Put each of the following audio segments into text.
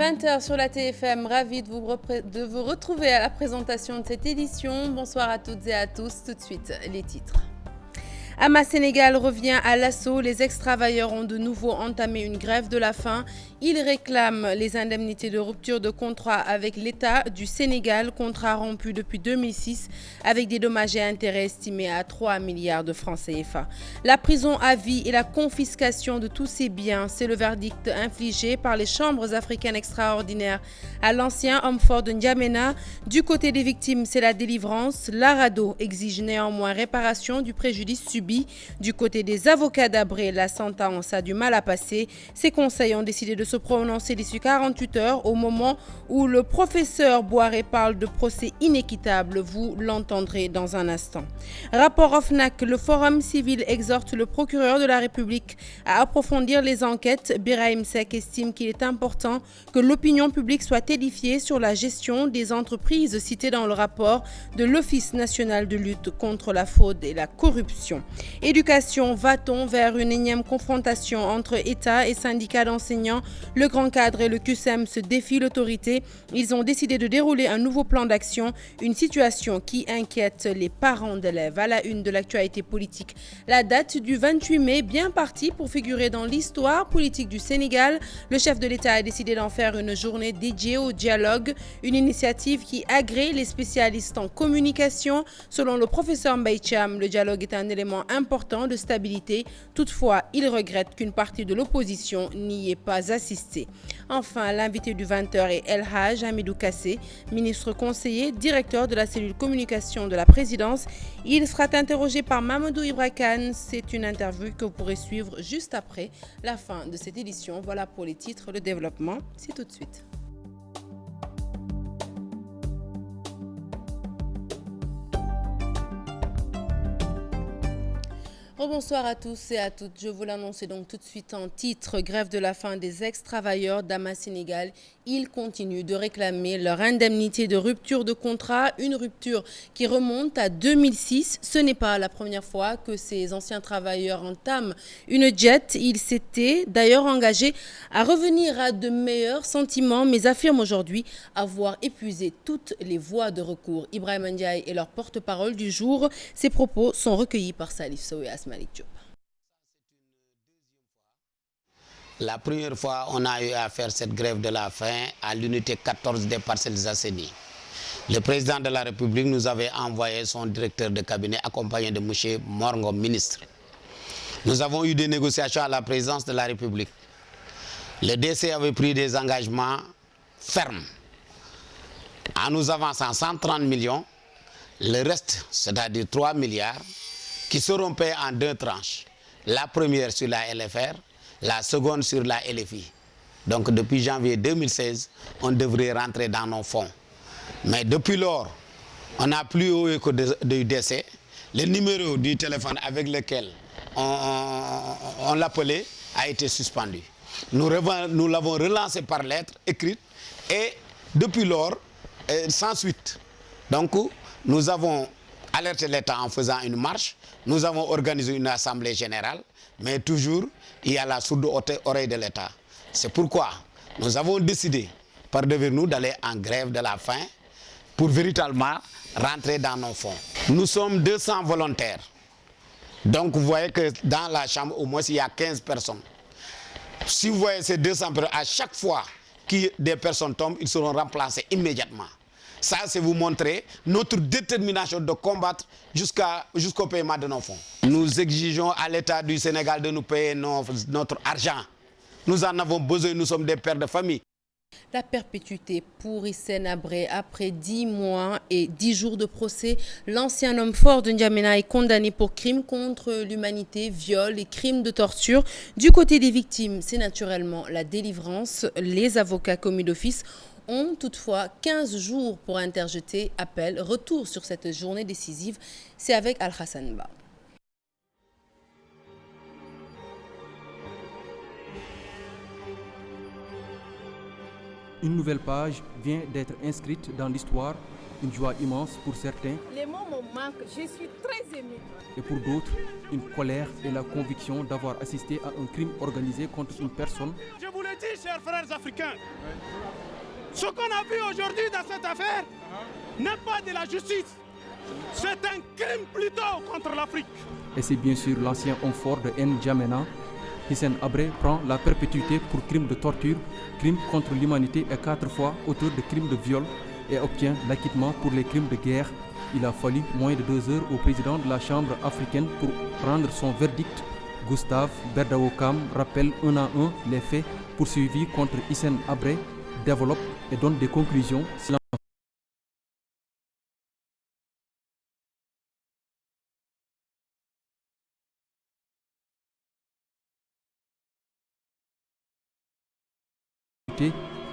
20h sur la TFM, ravi de vous retrouver à la présentation de cette édition. Bonsoir à toutes et à tous. Tout de suite, les titres. Hamas Sénégal revient à l'assaut. Les ex-travailleurs ont de nouveau entamé une grève de la faim. Ils réclament les indemnités de rupture de contrat avec l'État du Sénégal, contrat rompu depuis 2006 avec des dommages et intérêts estimés à 3 milliards de francs CFA. La prison à vie et la confiscation de tous ces biens, c'est le verdict infligé par les chambres africaines extraordinaires à l'ancien homme fort de N'Djamena. Du côté des victimes, c'est la délivrance. L'Arado exige néanmoins réparation du préjudice subi. Du côté des avocats d'Abré, la sentence a du mal à passer. Ces conseils ont décidé de se prononcer d'ici 48 heures au moment où le professeur Boiré parle de procès inéquitable. Vous l'entendrez dans un instant. Rapport OFNAC, le Forum civil exhorte le procureur de la République à approfondir les enquêtes. Birahim Seck estime qu'il est important que l'opinion publique soit édifiée sur la gestion des entreprises citées dans le rapport de l'Office national de lutte contre la fraude et la corruption. Éducation, va-t-on vers une énième confrontation entre État et syndicats d'enseignants? Le grand cadre et le QSEM se défient l'autorité. Ils ont décidé de dérouler un nouveau plan d'action, une situation qui inquiète les parents d'élèves. À la une de l'actualité politique, la date du 28 mai, bien partie pour figurer dans l'histoire politique du Sénégal. Le chef de l'État a décidé d'en faire une journée dédiée au dialogue, une initiative qui agrée les spécialistes en communication. Selon le professeur Mbaye Thiam, le dialogue est un élément important de stabilité. Toutefois, il regrette qu'une partie de l'opposition n'y ait pas assisté. Enfin, l'invité du 20h est El Hadj Hamidou Kassé, ministre conseiller, directeur de la cellule communication de la présidence. Il sera interrogé par Mamadou Ibra Kane. C'est une interview que vous pourrez suivre juste après la fin de cette édition. Voilà pour les titres, le développement, c'est tout de suite. Bonsoir à tous et à toutes. Je vous l'annonce donc tout de suite en titre. Grève de la faim des ex-travailleurs d'Hamas Sénégal. Ils continuent de réclamer leur indemnité de rupture de contrat. Une rupture qui remonte à 2006. Ce n'est pas la première fois que ces anciens travailleurs entament une jet. Ils s'étaient d'ailleurs engagés à revenir à de meilleurs sentiments, mais affirment aujourd'hui avoir épuisé toutes les voies de recours. Ibrahim Ndiaye est leur porte-parole du jour. Ces propos sont recueillis par Salif Sow et Asma. La première fois, on a eu à faire cette grève de la faim à l'unité 14 des Parcelles Assainies. Le président de la République nous avait envoyé son directeur de cabinet accompagné de M. Morngom, ministre. Nous avons eu des négociations à la présidence de la République. Le DC avait pris des engagements fermes en nous avançant 130 millions, le reste, c'est-à-dire 3 milliards, qui seront payés en 2 tranches. La première sur la LFR, la seconde sur la LFI. Donc depuis janvier 2016, on devrait rentrer dans nos fonds. Mais depuis lors, on n'a plus eu écho du décès. Le numéro du téléphone avec lequel on l'appelait a été suspendu. Nous l'avons relancé par lettre écrite et depuis lors, sans suite. Donc nous avons alerté l'État en faisant une marche. Nous avons organisé une assemblée générale, mais toujours, il y a la sourde oreille de l'État. C'est pourquoi nous avons décidé, par devers nous, d'aller en grève de la faim pour véritablement rentrer dans nos fonds. Nous sommes 200 volontaires. Donc vous voyez que dans la chambre, au moins, il y a 15 personnes. Si vous voyez ces 200 personnes, à chaque fois que des personnes tombent, ils seront remplacés immédiatement. Ça, c'est vous montrer notre détermination de combattre jusqu'au paiement de nos fonds. Nous exigeons à l'État du Sénégal de nous payer notre argent. Nous en avons besoin, nous sommes des pères de famille. La perpétuité pour Hissène Habré. Après 10 mois et 10 jours de procès, l'ancien homme fort de N'Djamena est condamné pour crimes contre l'humanité, viol et crimes de torture. Du côté des victimes, c'est naturellement la délivrance. Les avocats commis d'office ont toutefois 15 jours pour interjeter appel. Retour sur cette journée décisive, c'est avec Al-Hassan Ba. Une nouvelle page vient d'être inscrite dans l'histoire une joie immense pour certains. Les mots me manquent, je suis très émue. Et pour d'autres, une colère et la conviction d'avoir assisté à un crime organisé contre une personne. Je vous le dis, chers frères africains, ce qu'on a vu aujourd'hui dans cette affaire n'est pas de la justice. C'est un crime plutôt contre l'Afrique. Et c'est bien sûr l'ancien homme fort de N'Djamena. Hissène Habré prend la perpétuité pour crime de torture, crime contre l'humanité et 4 fois auteur de crimes de viol et obtient l'acquittement pour les crimes de guerre. Il a fallu moins de 2 heures au président de la Chambre africaine pour rendre son verdict. Gustave Berdaoukam rappelle un à un les faits poursuivis contre Hissène Habré, développe et donne des conclusions.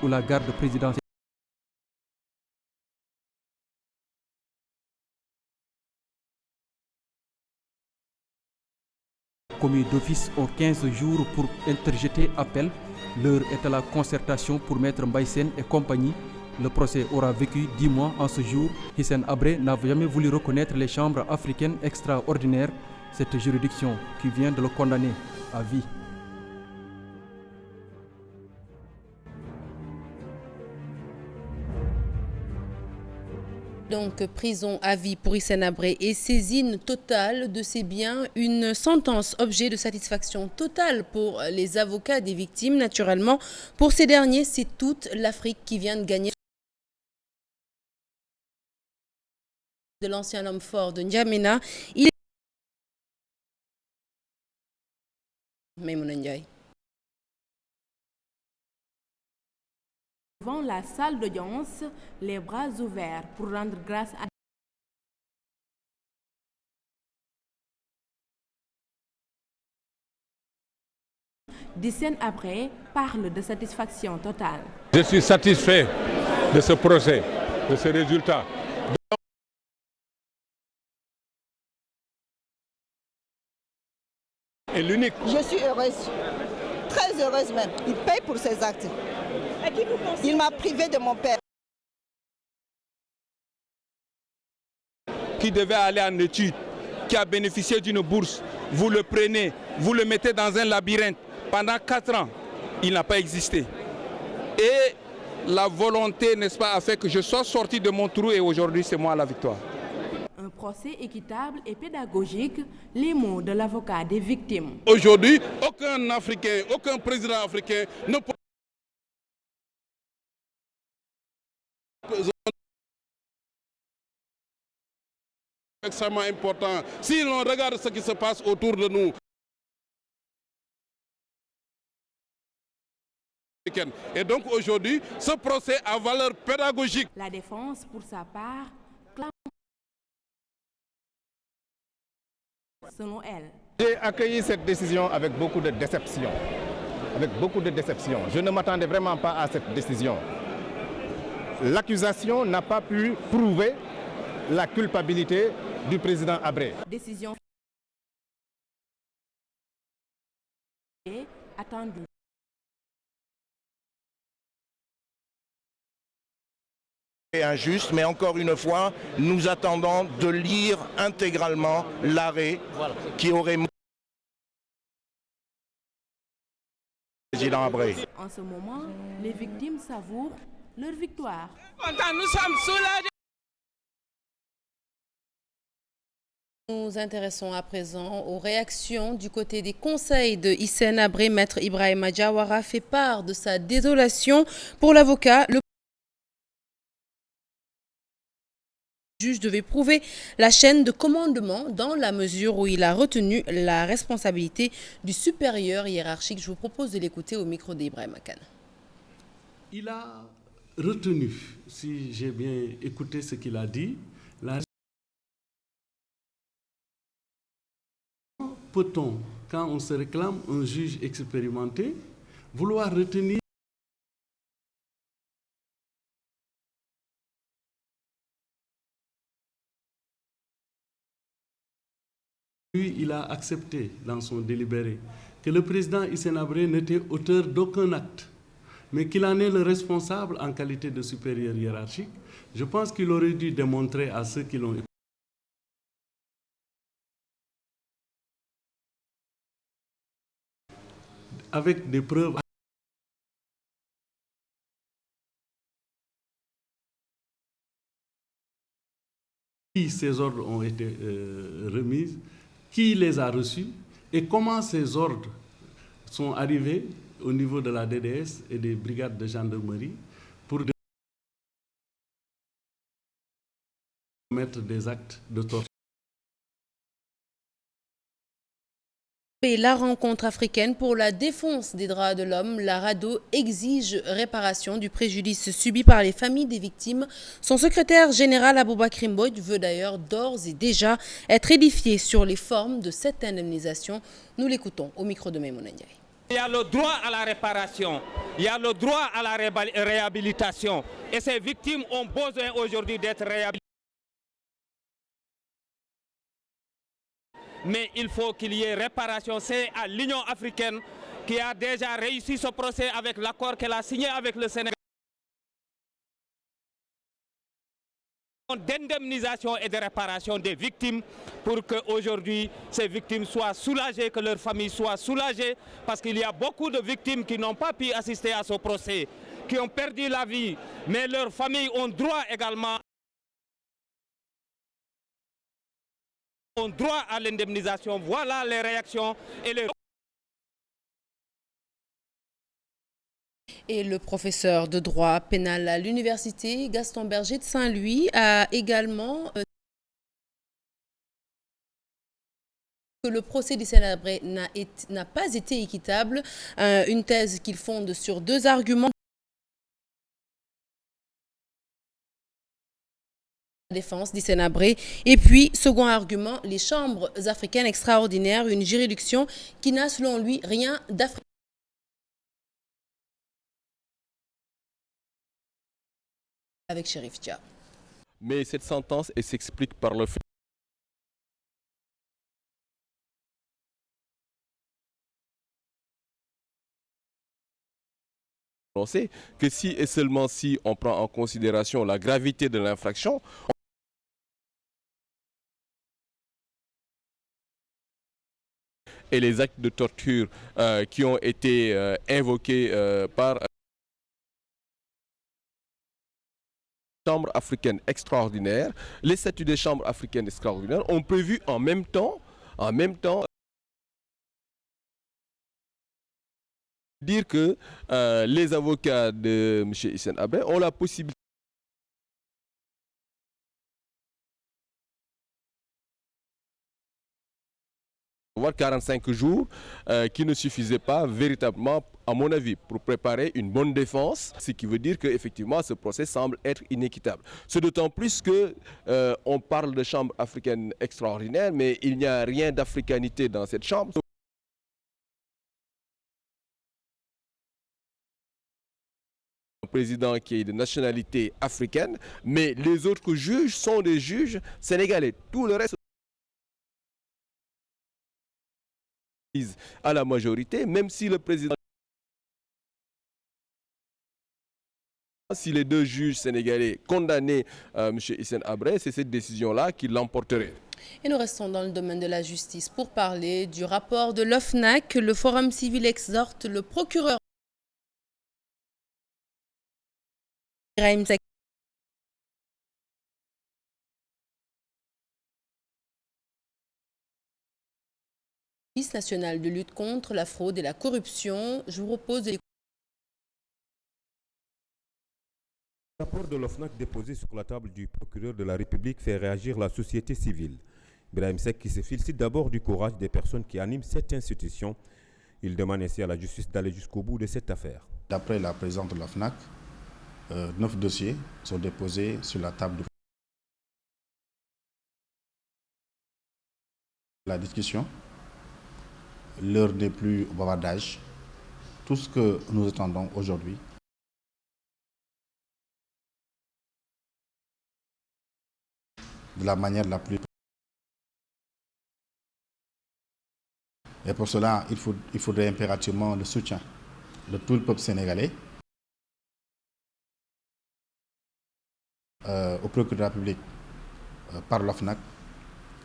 Où la garde présidentielle commis d'office ont 15 jours pour interjeter appel. L'heure est à la concertation pour Maître Mbaye et compagnie. Le procès aura vécu 10 mois en ce jour. Hissène Habré n'a jamais voulu reconnaître les chambres africaines extraordinaires, cette juridiction qui vient de le condamner à vie. Donc, prison à vie pour Hissène Habré et saisine totale de ses biens. Une sentence objet de satisfaction totale pour les avocats des victimes, naturellement. Pour ces derniers, c'est toute l'Afrique qui vient de gagner de l'ancien homme fort de N'Djamena. Il est Maïmouna Ndiaye. Devant la salle d'audience, les bras ouverts pour rendre grâce à Hissène Habré parle de satisfaction totale. Je suis satisfait de ce procès, de ce résultat. Et l'unique. Je suis heureuse, très heureuse même. Il paye pour ses actes. Il m'a privé de mon père. Qui devait aller en études, qui a bénéficié d'une bourse, vous le prenez, vous le mettez dans un labyrinthe. Pendant 4 ans, il n'a pas existé. Et la volonté, n'est-ce pas, a fait que je sois sorti de mon trou et aujourd'hui c'est moi la victoire. Un procès équitable et pédagogique, les mots de l'avocat des victimes. Aujourd'hui, aucun Africain, aucun président africain ne peut extrêmement important. Si l'on regarde ce qui se passe autour de nous, et donc aujourd'hui, ce procès a valeur pédagogique. La défense, pour sa part, clame selon elle. J'ai accueilli cette décision avec beaucoup de déception. Je ne m'attendais vraiment pas à cette décision. L'accusation n'a pas pu prouver la culpabilité du président Habré. Décision attendue. Injuste, mais encore une fois, nous attendons de lire intégralement l'arrêt qui aurait président Habré. En ce moment, les victimes savourent leur victoire. Nous sommes soulagés. Nous intéressons à présent aux réactions du côté des conseils de Hissène Habré. Maître Ibrahima Diawara fait part de sa désolation. Pour l'avocat, le juge devait prouver la chaîne de commandement dans la mesure où il a retenu la responsabilité du supérieur hiérarchique. Je vous propose de l'écouter au micro d'Ibrahim Akan. Il a retenu, si j'ai bien écouté ce qu'il a dit, peut-on, quand on se réclame un juge expérimenté, vouloir retenir lui, il a accepté dans son délibéré que le président Hissène Habré n'était auteur d'aucun acte mais qu'il en est le responsable en qualité de supérieur hiérarchique. Je pense qu'il aurait dû démontrer à ceux qui l'ont écouté avec des preuves. Qui ces ordres ont été remis, qui les a reçus et comment ces ordres sont arrivés au niveau de la DDS et des brigades de gendarmerie pour commettre des actes de torture. Et la rencontre africaine pour la défense des droits de l'homme, la RADDHO, exige réparation du préjudice subi par les familles des victimes. Son secrétaire général Aboubakry Mbodj veut d'ailleurs d'ores et déjà être édifié sur les formes de cette indemnisation. Nous l'écoutons au micro de Maïmouna Ndiaye. Il y a le droit à la réparation, il y a le droit à la réhabilitation et ces victimes ont besoin aujourd'hui d'être réhabilitées. Mais il faut qu'il y ait réparation. C'est à l'Union africaine qui a déjà réussi ce procès avec l'accord qu'elle a signé avec le Sénégal d'indemnisation et de réparation des victimes pour qu'aujourd'hui ces victimes soient soulagées, que leurs familles soient soulagées, parce qu'il y a beaucoup de victimes qui n'ont pas pu assister à ce procès, qui ont perdu la vie, mais leurs familles ont droit également à l'indemnisation. Voilà les réactions et les... Et le professeur de droit pénal à l'université Gaston Berger de Saint-Louis a également que le procès d'Hissène Habré n'a pas été équitable, une thèse qu'il fonde sur deux arguments. La défense d'Hissène Habré. Et puis, second argument, les chambres africaines extraordinaires, une juridiction qui n'a selon lui rien d'africain. Avec Chérif Dia. Mais cette sentence s'explique par le fait que si et seulement si on prend en considération la gravité de l'infraction, et les actes de torture qui ont été invoqués par Chambre africaine extraordinaire, les statuts des chambres africaines extraordinaires ont prévu en même temps dire que les avocats de M. Hissène Habré ont la possibilité d'avoir 45 jours qui ne suffisaient pas véritablement, à mon avis, pour préparer une bonne défense, ce qui veut dire qu'effectivement ce procès semble être inéquitable. C'est d'autant plus que on parle de chambre africaine extraordinaire, mais il n'y a rien d'africanité dans cette chambre. Un président qui est de nationalité africaine, mais les autres juges sont des juges sénégalais. Tout le reste à la majorité, même si le président, si les deux juges sénégalais condamnaient M. Hissène Habré, c'est cette décision-là qui l'emporterait. Et nous restons dans le domaine de la justice pour parler du rapport de l'OFNAC. Le Forum civil exhorte le procureur Ibrahim Seck national de lutte contre la fraude et la corruption. Je vous propose de... Le rapport de l'OFNAC déposé sur la table du procureur de la République fait réagir la société civile. Ibrahim Seck qui se félicite d'abord du courage des personnes qui animent cette institution. Il demande ainsi à la justice d'aller jusqu'au bout de cette affaire. D'après la présidente de l'OFNAC, 9 dossiers sont déposés sur la table de la discussion. L'heure n'est plus au bavardage. Tout ce que nous attendons aujourd'hui, de la manière la plus... Et pour cela, il faudrait impérativement le soutien de tout le peuple sénégalais. au procureur de la République par l'OFNAC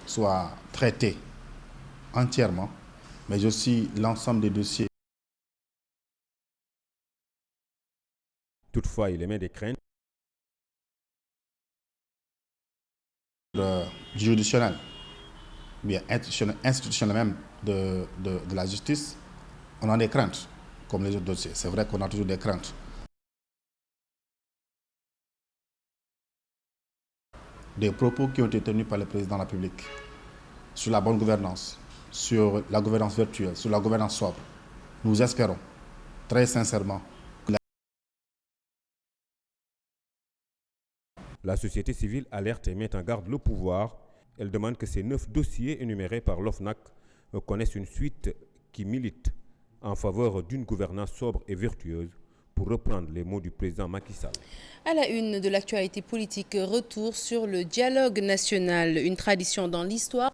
soit traité entièrement, mais aussi l'ensemble des dossiers. Toutefois, il émet des craintes juridictionnel, bien institutionnel même de la justice, on a des craintes, comme les autres dossiers. C'est vrai qu'on a toujours des craintes. Des propos qui ont été tenus par le président de la République sur la bonne gouvernance, sur la gouvernance vertueuse, sur la gouvernance sobre. Nous espérons très sincèrement que la société civile alerte et met en garde le pouvoir. Elle demande que ces 9 dossiers énumérés par l'OFNAC connaissent une suite qui milite en faveur d'une gouvernance sobre et vertueuse, pour reprendre les mots du président Macky Sall. À la une de l'actualité politique, retour sur le dialogue national, une tradition dans l'histoire.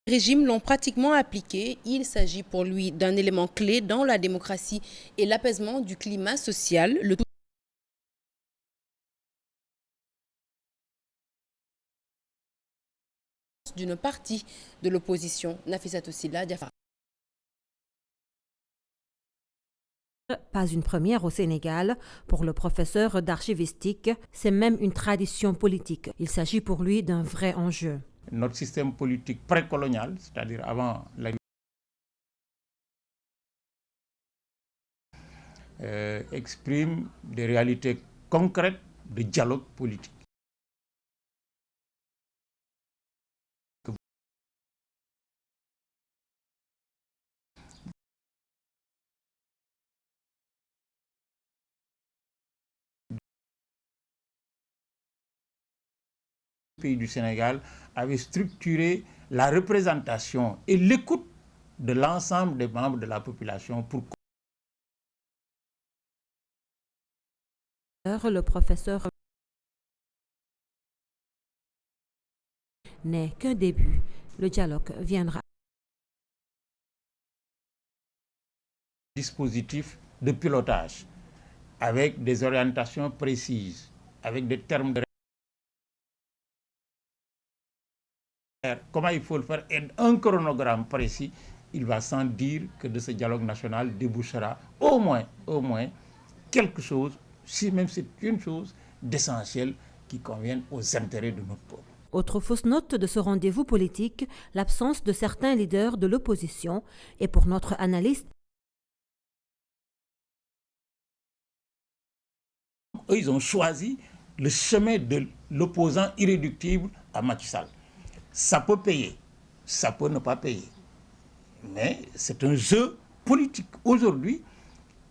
Les régimes l'ont pratiquement appliqué. Il s'agit pour lui d'un élément clé dans la démocratie et l'apaisement du climat social. Le tout d'une partie de l'opposition. Nafissatou Sylla, Diafara. Pas une première au Sénégal. Pour le professeur d'archivistique, c'est même une tradition politique. Il s'agit pour lui d'un vrai enjeu. Notre système politique précolonial, c'est-à-dire avant la exprime des réalités concrètes de dialogue politique. Le pays du Sénégal avait structuré la représentation et l'écoute de l'ensemble des membres de la population pour le professeur n'est qu'un début. Le dialogue viendra. Dispositif de pilotage avec des orientations précises, avec des termes de comment il faut le faire et un chronogramme précis. Il va sans dire que de ce dialogue national débouchera au moins quelque chose, si même c'est une chose d'essentiel qui convienne aux intérêts de notre peuple. Autre fausse note de ce rendez-vous politique, l'absence de certains leaders de l'opposition. Et pour notre analyste, eux, ils ont choisi le chemin de l'opposant irréductible à Macky Sall. Ça peut payer, ça peut ne pas payer. Mais c'est un jeu politique aujourd'hui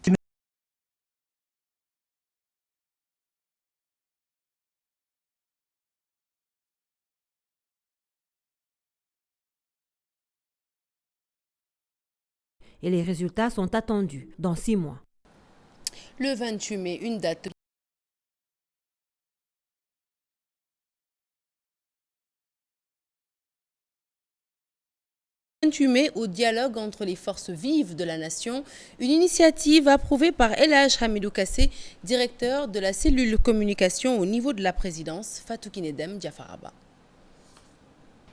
qui et les résultats sont attendus dans 6 mois. Le 28 mai, une date. Le 28 mai, au dialogue entre les forces vives de la nation, une initiative approuvée par El Hadj Hamidou Kassé, directeur de la cellule communication au niveau de la présidence, Fatou Kinedem Diafaraba.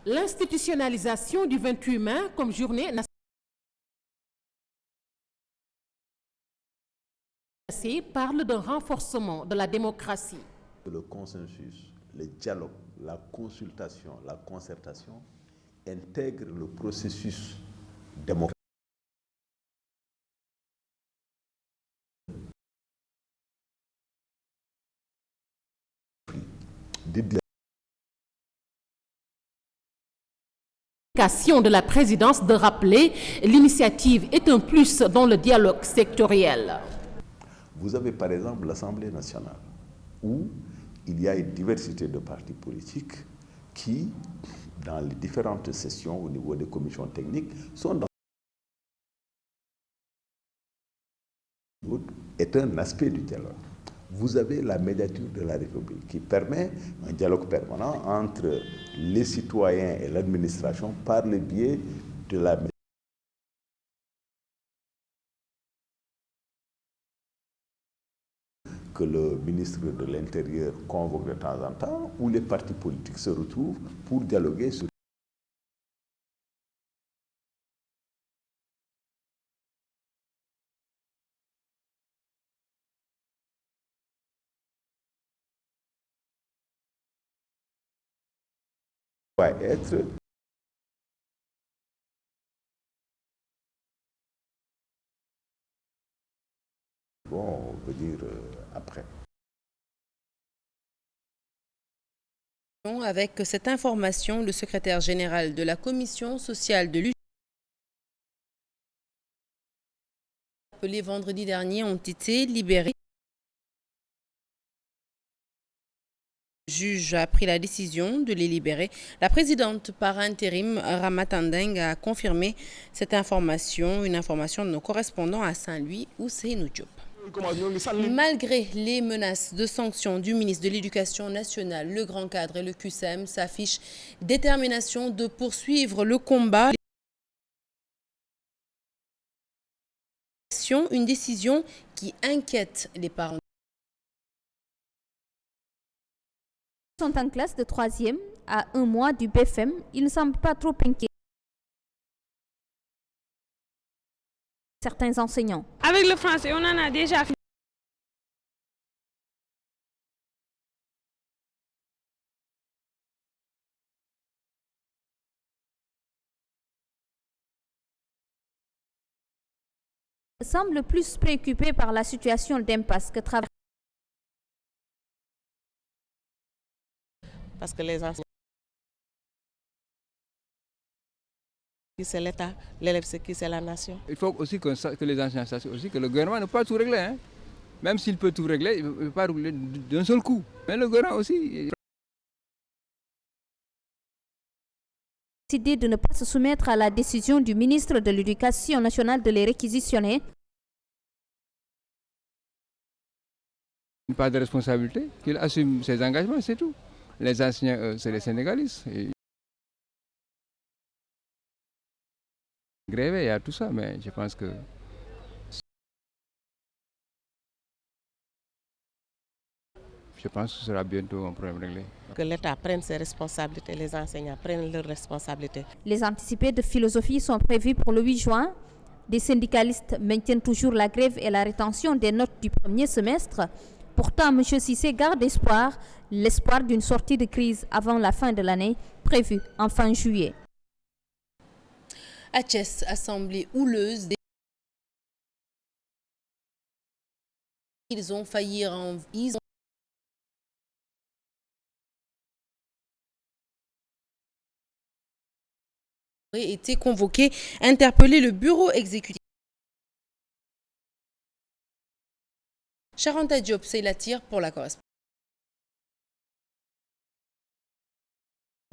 L'institutionnalisation du 28 mai comme journée nationale parle d'un renforcement de la démocratie. Le consensus, le dialogue, la consultation, la concertation intègre le processus démocratique. De la présidence de rappeler l'initiative est un plus dans le dialogue sectoriel. Vous avez par exemple l'Assemblée nationale où il y a une diversité de partis politiques qui, dans les différentes sessions au niveau des commissions techniques, sont dans est un aspect du dialogue. Vous avez la médiature de la République qui permet un dialogue permanent entre les citoyens et l'administration par le biais de la médiature. que le ministre de l'Intérieur convoque de temps en temps, où les partis politiques se retrouvent pour dialoguer sur va être bon, on peut dire après. Avec cette information, le secrétaire général de la Commission sociale de lutte appelés vendredi dernier ont été libérés. Le juge a pris la décision de les libérer. La présidente par intérim, Ramatandeng, a confirmé cette information, une information de nos correspondants à Saint-Louis, Ousseynou Diop. Malgré les menaces de sanctions du ministre de l'Éducation nationale, le grand cadre et le QCM s'affichent détermination de poursuivre le combat. Une décision qui inquiète les parents. Ils sont en classe de 3e à 1 mois du BFM. Ils ne semblent pas trop inquiets. Certains enseignants. Avec le français, on en a déjà fait. Semble plus préoccupé par la situation d'impasse que traverse. Parce que les enseignants, c'est l'État, l'élève, c'est qui, c'est la nation. Il faut aussi que les enseignants sachent aussi que le gouvernement ne peut pas tout régler. Hein. Même s'il peut tout régler, il ne peut pas régler d'un seul coup. Mais le gouvernement aussi... Décidé de ne pas se soumettre à la décision du ministre de l'Éducation nationale de les réquisitionner. Pas de responsabilité, qu'il assume ses engagements, c'est tout. Les enseignants, c'est les Sénégalais. Grévé, il y a tout ça, mais je pense que... Je pense que ce sera bientôt un problème réglé. Que l'État prenne ses responsabilités, les enseignants prennent leurs responsabilités. Les anticipés de philosophie sont prévus pour le 8 juin. Des syndicalistes maintiennent toujours la grève et la rétention des notes du premier semestre. Pourtant, M. Cissé garde espoir, l'espoir d'une sortie de crise avant la fin de l'année, prévue en fin juillet. À Thiès, assemblée houleuse. Ils ont failli été convoqués, interpeller le bureau exécutif. Charanta Diop, c'est la tire pour la correspondance.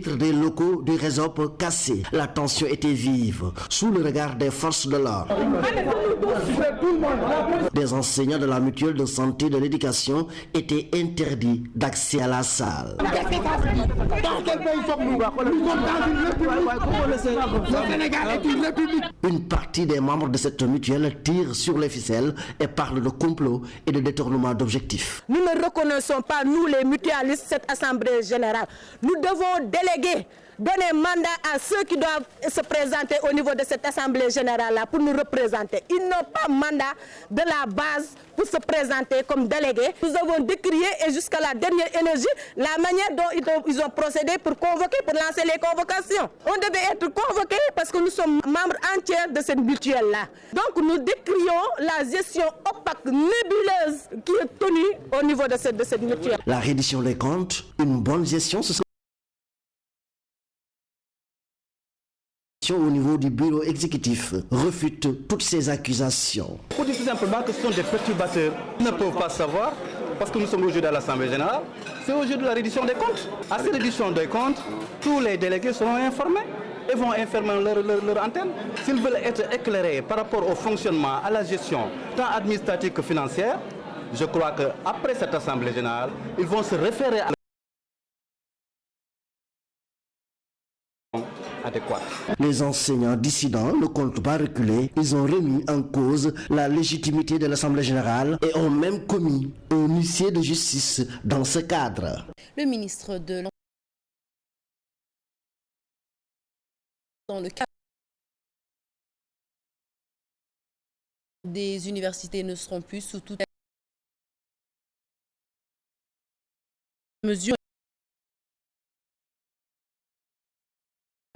Des locaux du RESOP cassés. La tension était vive sous le regard des forces de l'ordre. Des enseignants de la mutuelle de santé de l'éducation étaient interdits d'accès à la salle. Une partie des membres de cette mutuelle tire sur les ficelles et parle de complot et de détournement d'objectifs. Nous ne reconnaissons pas, nous les mutualistes, cette assemblée générale. Nous devons déléguer, donner mandat à ceux qui doivent se présenter au niveau de cette assemblée générale-là pour nous représenter. Ils n'ont pas mandat de la base pour se présenter comme délégués. Nous avons décrié et jusqu'à la dernière énergie la manière dont ils ont procédé pour convoquer, pour lancer les convocations. On devait être convoqués parce que nous sommes membres entiers de cette mutuelle-là. Donc nous décrions la gestion opaque, nébuleuse qui est tenue au niveau de cette mutuelle. La reddition des comptes, une bonne gestion, ce serait au niveau du bureau exécutif refute toutes ces accusations. Pour dire tout simplement que ce sont des perturbateurs. Ils ne peuvent pas savoir, parce que nous sommes aujourd'hui à l'Assemblée générale, c'est aujourd'hui de la reddition des comptes. À cette reddition des comptes, tous les délégués seront informés et vont informer leur antenne. S'ils veulent être éclairés par rapport au fonctionnement, à la gestion, tant administrative que financière, je crois qu'après cette Assemblée générale, ils vont se référer à adéquate. Les enseignants dissidents ne comptent pas reculer. Ils ont remis en cause la légitimité de l'Assemblée générale et ont même commis un huissier de justice dans ce cadre. Le ministre de l'Enseignement, dans le cadre des universités, ne seront plus sous toute mesure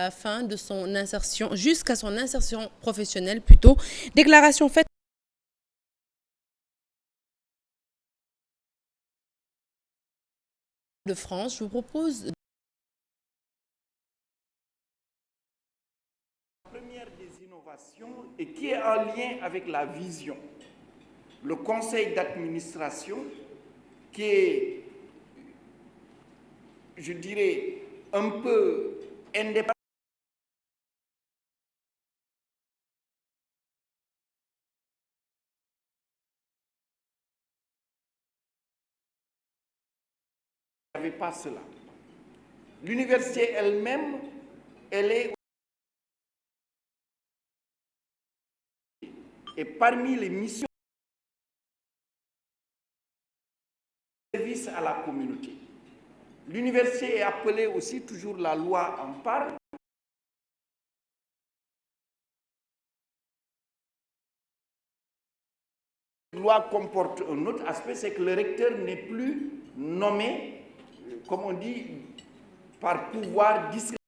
à la fin de son insertion, jusqu'à son insertion professionnelle plutôt. Déclaration faite de France. Je vous propose la première des innovations et qui est en lien avec la vision. Le conseil d'administration qui est, je dirais, un peu indépendant. Il n'y avait pas cela. L'université elle-même, elle est... Et parmi les missions de service à la communauté, l'université est appelée aussi, toujours la loi en parle, la loi comporte un autre aspect, c'est que le recteur n'est plus nommé, comme on dit, par pouvoir discrétionnaire.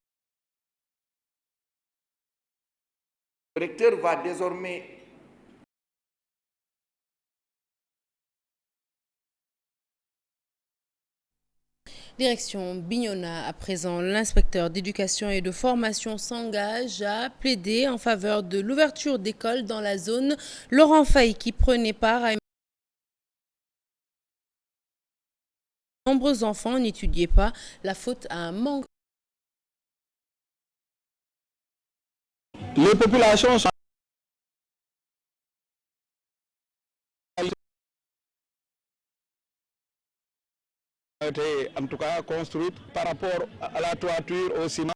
Le recteur va désormais direction Bignona. À présent, l'inspecteur d'éducation et de formation s'engage à plaider en faveur de l'ouverture d'écoles dans la zone. Laurent Faye, qui prenait part à nombreux enfants n'étudiaient pas, la faute à un manque. Les populations sont en tout cas construites par rapport à la toiture au ciment.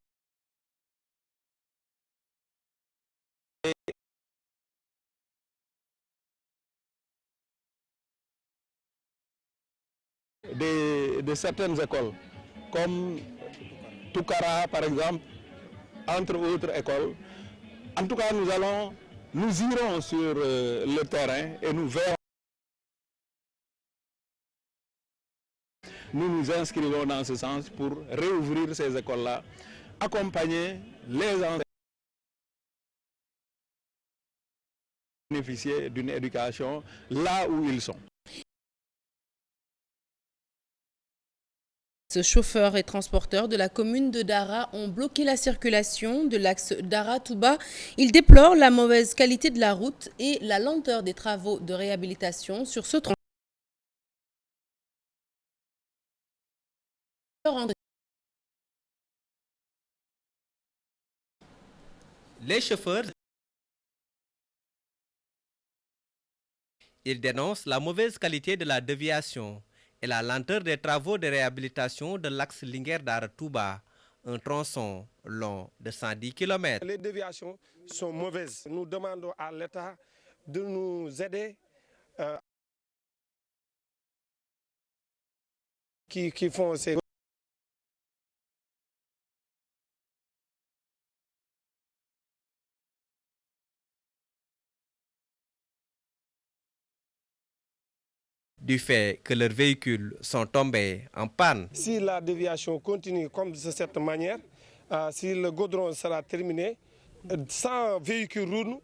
De certaines écoles, comme Toukara par exemple, entre autres écoles. En tout cas, nous irons sur le terrain et nous verrons. Nous nous inscrivons dans ce sens pour réouvrir ces écoles-là, accompagner les enfants à bénéficier d'une éducation là où ils sont. Ce chauffeur et transporteur de la commune de Dara ont bloqué la circulation de l'axe Dara-Touba. Ils déplorent la mauvaise qualité de la route et la lenteur des travaux de réhabilitation sur ce tronc. Les chauffeurs, ils dénoncent la mauvaise qualité de la déviation et la lenteur des travaux de réhabilitation de l'axe Linguère-Dara-Touba, un tronçon long de 110 km. Les déviations sont mauvaises. Nous demandons à l'État de nous aider qui font ces... Du fait que leurs véhicules sont tombés en panne. Si la déviation continue comme de cette manière, si le goudron sera terminé, 100 véhicules roulent,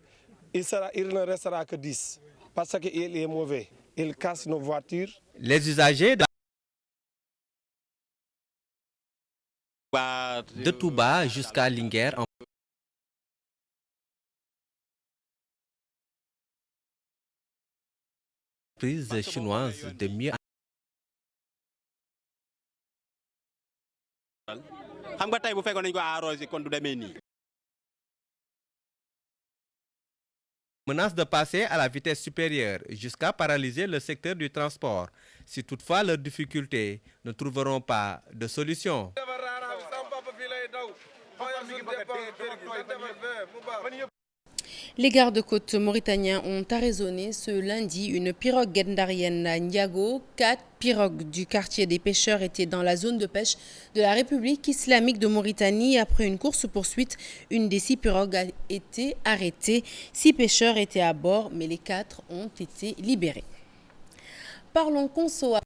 il ne restera que 10, parce qu'il est mauvais. Il casse nos voitures. Les usagers de Touba jusqu'à Linguère en prise chinoise de mieux. Menace de passer à la vitesse supérieure jusqu'à paralyser le secteur du transport si toutefois leurs difficultés ne trouveront pas de solution. Les gardes-côtes mauritaniens ont arraisonné ce lundi une pirogue guendarienne à Ndiago. 4 pirogues du quartier des pêcheurs étaient dans la zone de pêche de la République islamique de Mauritanie. Après une course-poursuite, une des 6 pirogues a été arrêtée. 6 pêcheurs étaient à bord, mais les 4 ont été libérés. Parlons conso.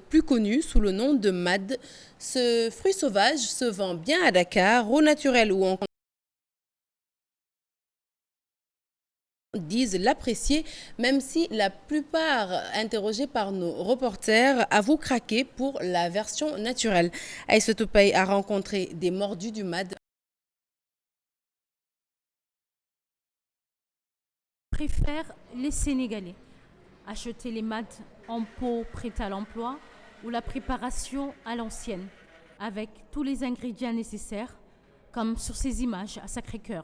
Plus connu sous le nom de mad. Ce fruit sauvage se vend bien à Dakar, au naturel ou en disent l'apprécier, même si la plupart interrogés par nos reporters avouent craquer pour la version naturelle. Aïssatou Paye a rencontré des mordus du mad. Préfèrent les Sénégalais acheter les mad en pot prêt à l'emploi ou la préparation à l'ancienne, avec tous les ingrédients nécessaires, comme sur ces images à Sacré-Cœur.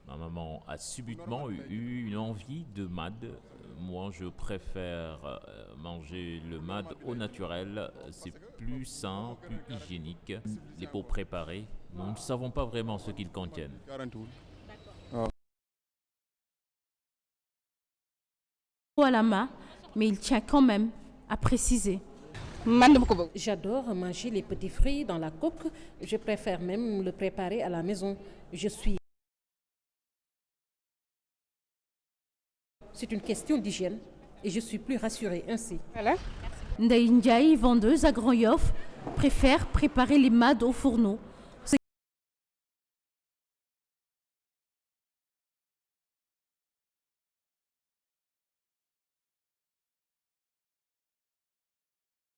Ma maman a subitement eu une envie de mad. Moi, je préfère manger le mad au naturel. C'est plus sain, plus hygiénique. Les pots préparés, nous ne savons pas vraiment ce qu'ils contiennent. À la main, mais il tient quand même à préciser. J'adore manger les petits fruits dans la coque. Je préfère même le préparer à la maison. C'est une question d'hygiène et je suis plus rassurée ainsi. Ndeye Ndiaye, vendeuse à Grand Yoff, préfère préparer les mad au fourneau.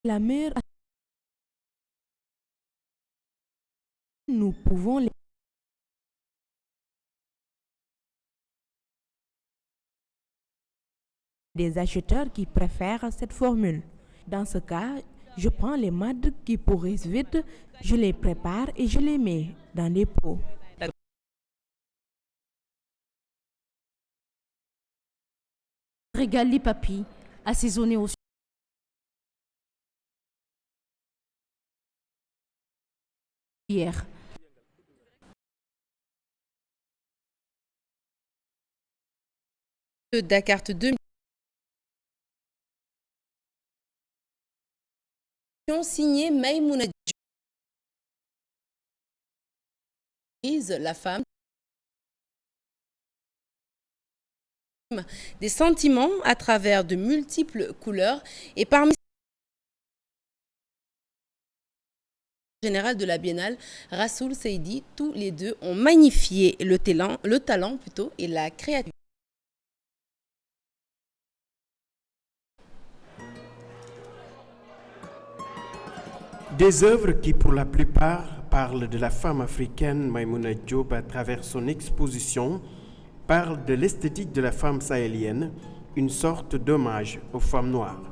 La meilleure. Nous pouvons les. Des acheteurs qui préfèrent cette formule. Dans ce cas, je prends les mad qui pourrissent vite, je les prépare et je les mets dans les pots. Régale les papilles, assaisonnés au hier. De Dakar 2000. Signé Maïmouna la femme des sentiments à travers de multiples couleurs et parmi général de la Biennale, Rassoul Seydi, tous les deux ont magnifié le talent plutôt et la créativité. Des œuvres qui, pour la plupart, parlent de la femme africaine Maïmouna Diop à travers son exposition, parlent de l'esthétique de la femme sahélienne, une sorte d'hommage aux femmes noires.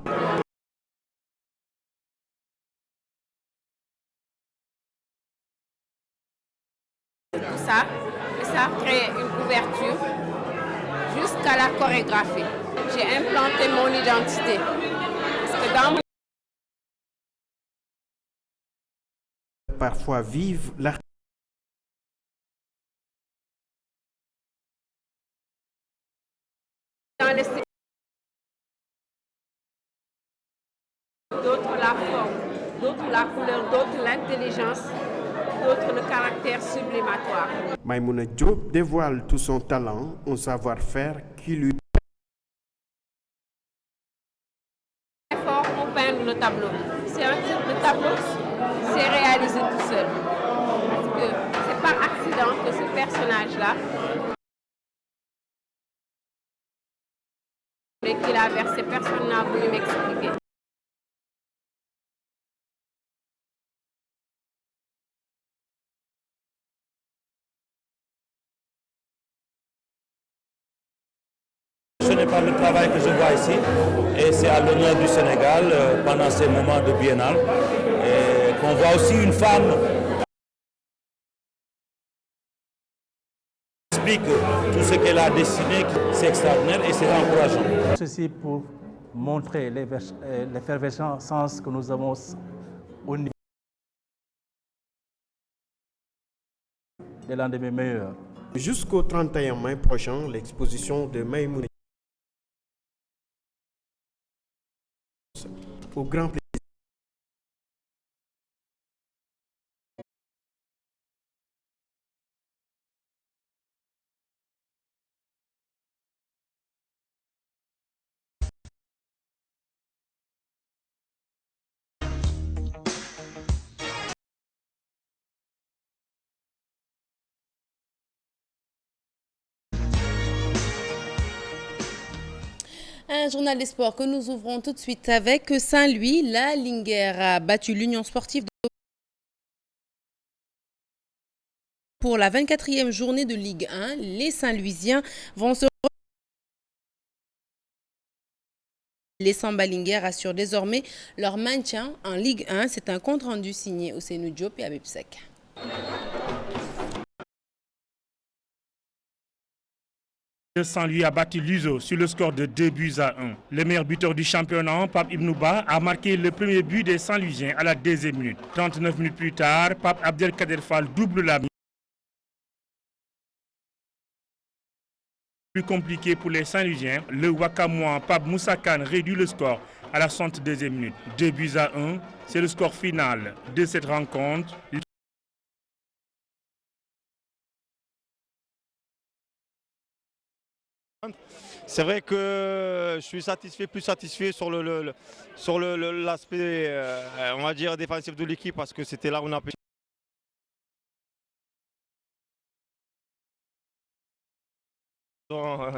Tout ça, et ça a créé une ouverture jusqu'à la chorégraphie. J'ai implanté mon identité. Parce que dans parfois vivent l'art. Dans les d'autres la forme, d'autres la couleur, d'autres l'intelligence, d'autres le caractère sublimatoire. Maïmouna Diop dévoile tout son talent, un savoir-faire qui lui Très fort pour peindre le tableau. Le tableau s'est réalisé tout seul. Parce que c'est par accident que ce personnage-là, qu'il a versé, personne n'a voulu m'expliquer. Ce n'est pas le travail que je vois ici, et c'est à l'honneur du Sénégal pendant ces moments de biennale, et qu'on voit aussi une femme explique tout ce qu'elle a dessiné, c'est extraordinaire et c'est encourageant. Ceci pour montrer l'effervescence que nous avons au niveau des lendemains meilleurs. Jusqu'au 31 mai prochain, l'exposition de Maïmouna au grand plaisir. Un journal des sports que nous ouvrons tout de suite avec Saint-Louis. La Linguère a battu l'Union sportive pour la 24e journée de Ligue 1. Les Saint-Louisiens vont se... Les Samba Linguère assurent désormais leur maintien en Ligue 1. C'est un compte-rendu signé Ousseynou Diop et Habib Seck. Saint-Louis a battu l'USO sur le score de 2-1. Le meilleur buteur du championnat, Pape Ibnouba, a marqué le premier but des Saint-Louisiens à la 2e minute. 39 minutes plus tard, Pape Abdelkader Fall double la mise. Plus compliqué pour les Saint-Louisiens, le Wakamois Pape Moussa Kane réduit le score à la 62e minute. 2-1, c'est le score final de cette rencontre. C'est vrai que je suis plus satisfait sur l'aspect, on va dire, défensif de l'équipe parce que c'était là où on a pu.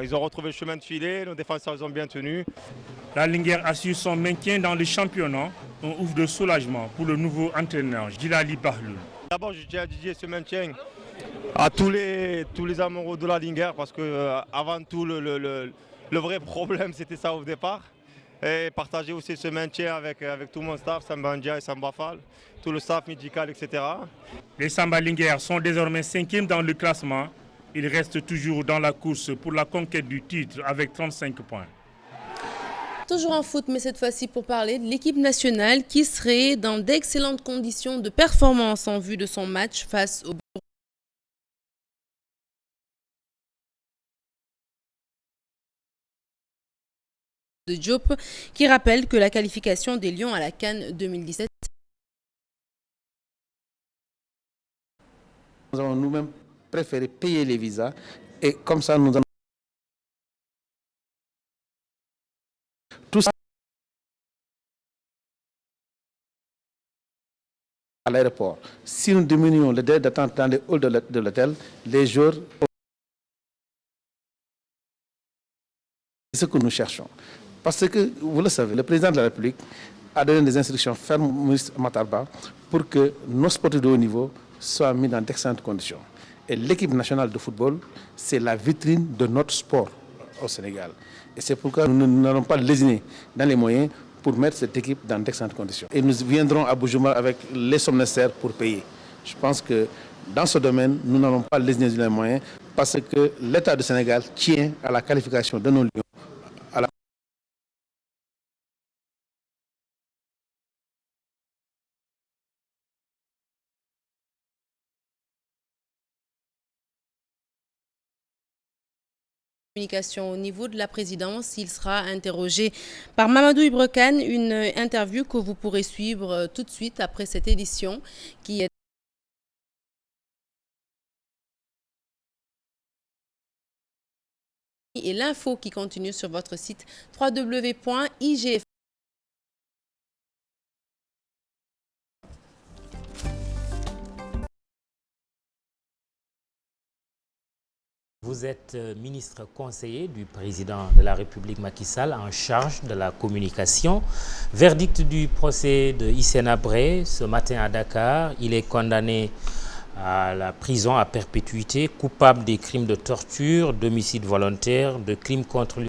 Ils ont retrouvé le chemin de filet, nos défenseurs ils ont bien tenu. La Linguère assure son maintien dans le championnat, un ouf de soulagement pour le nouveau entraîneur, Djilali Bahloul. D'abord, je tiens à dédier ce maintien à tous les amoureux de la Linguère parce que avant tout le vrai problème c'était ça au départ. Et partager aussi ce maintien avec tout mon staff, Samba Ndia et Samba Fall, tout le staff médical, etc. Les Samba Linguère sont désormais 5e dans le classement. Ils restent toujours dans la course pour la conquête du titre avec 35 points. Toujours en foot, mais cette fois-ci pour parler de l'équipe nationale qui serait dans d'excellentes conditions de performance en vue de son match face au de Diop, qui rappelle que la qualification des Lions à la CAN 2017. Nous avons nous-mêmes préféré payer les visas et comme ça nous allons tout ça à l'aéroport. Si nous diminuons le délai d'attente dans les halls de l'hôtel, les jours, c'est ce que nous cherchons. Parce que, vous le savez, le président de la République a donné des instructions fermes au ministre Matarba pour que nos sportifs de haut niveau soient mis dans d'excellentes conditions. Et l'équipe nationale de football, c'est la vitrine de notre sport au Sénégal. Et c'est pourquoi nous n'allons pas lésiner dans les moyens pour mettre cette équipe dans d'excellentes conditions. Et nous viendrons à Bujumbura avec les sommes nécessaires pour payer. Je pense que dans ce domaine, nous n'allons pas lésiner dans les moyens parce que l'État du Sénégal tient à la qualification de nos lions. Au niveau de la présidence, il sera interrogé par Mamadou Ibra Kane, une interview que vous pourrez suivre tout de suite après cette édition qui est et l'info qui continue sur votre site www.igf. Vous êtes ministre conseiller du président de la République Macky Sall en charge de la communication. Verdict du procès de Hissène Habré ce matin à Dakar. Il est condamné à la prison à perpétuité, coupable des crimes de torture, d'homicide volontaire, de crimes contre